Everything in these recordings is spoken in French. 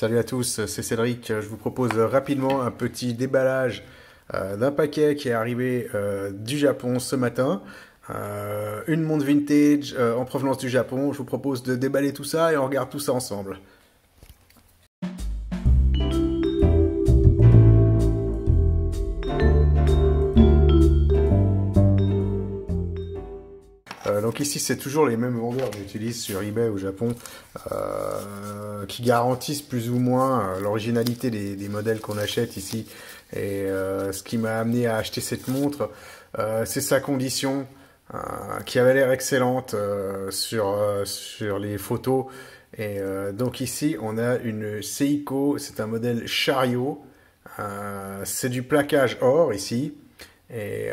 Salut à tous, c'est Cédric. Je vous propose rapidement un petit déballage d'un paquet qui est arrivé du Japon ce matin. Une montre vintage en provenance du Japon. Je vous propose de déballer tout ça et on regarde tout ça ensemble. Donc ici, c'est toujours les mêmes vendeurs que j'utilise sur eBay au Japon qui garantissent plus ou moins l'originalité des modèles qu'on achète ici. Et ce qui m'a amené à acheter cette montre, c'est sa condition qui avait l'air excellente sur les photos. Et donc ici, on a une Seiko, c'est un modèle Chariot. C'est du plaquage or ici. Et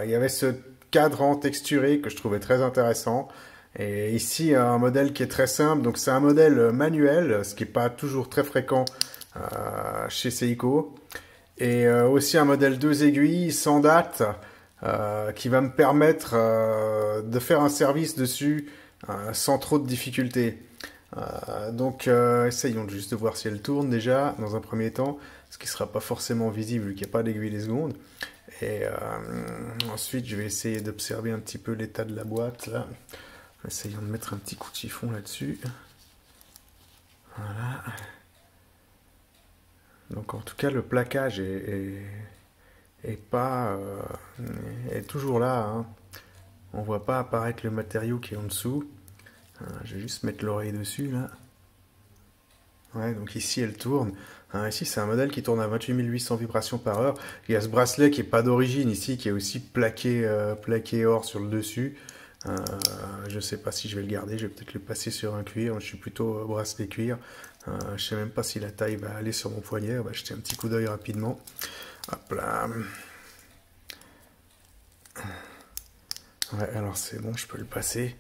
il y avait ce cadran texturé que je trouvais très intéressant. Et ici, un modèle qui est très simple. Donc, c'est un modèle manuel, ce qui n'est pas toujours très fréquent chez Seiko. Et aussi un modèle 2 aiguilles sans date qui va me permettre de faire un service dessus sans trop de difficultés. Donc, essayons juste de voir si elle tourne déjà dans un premier temps, ce qui ne sera pas forcément visible vu qu'il n'y a pas d'aiguille des secondes. Et ensuite, je vais essayer d'observer un petit peu l'état de la boîte là. Essayons de mettre un petit coup de chiffon là-dessus. Voilà. Donc en tout cas, le plaquage est pas est toujours là. Hein. On voit pas apparaître le matériau qui est en dessous. Je vais juste mettre l'oreille dessus là. Ouais, donc ici elle tourne. Ici c'est un modèle qui tourne à 28 800 vibrations par heure. Il y a ce bracelet qui est pas d'origine ici, qui est aussi plaqué or sur le dessus. Je sais pas si je vais le garder, je vais peut-être le passer sur un cuir. Je suis plutôt bracelet cuir. Je sais même pas si la taille va aller sur mon poignet. On va jeter un petit coup d'œil rapidement. Hop là. Ouais, alors c'est bon, je peux le passer.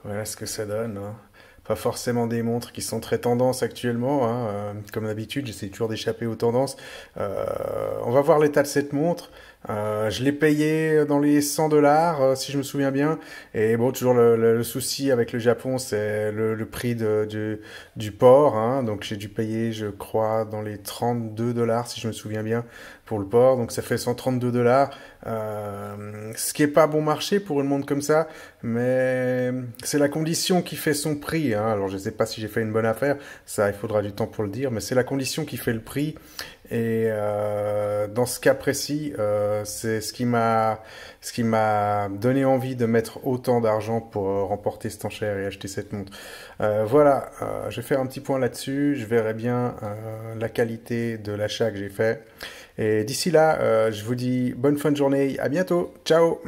Voilà ce que ça donne. Hein. Pas forcément des montres qui sont très tendances actuellement. Hein. Comme d'habitude, j'essaie toujours d'échapper aux tendances. On va voir l'état de cette montre. Je l'ai payé dans les 100 dollars, si je me souviens bien. Et bon, toujours le souci avec le Japon, c'est le prix du port. Hein. Donc j'ai dû payer, je crois, dans les 32 dollars, si je me souviens bien, pour le port. Donc ça fait 132 dollars. Ce qui est pas bon marché pour une montre comme ça, mais c'est la condition qui fait son prix. Hein. Alors je sais pas si j'ai fait une bonne affaire, ça il faudra du temps pour le dire, mais c'est la condition qui fait le prix. Et dans ce cas précis, c'est ce qui m'a donné envie de mettre autant d'argent pour remporter cette enchère et acheter cette montre. Voilà, je vais faire un petit point là-dessus. Je verrai bien la qualité de l'achat que j'ai fait. Et d'ici là, je vous dis bonne fin de journée. À bientôt. Ciao.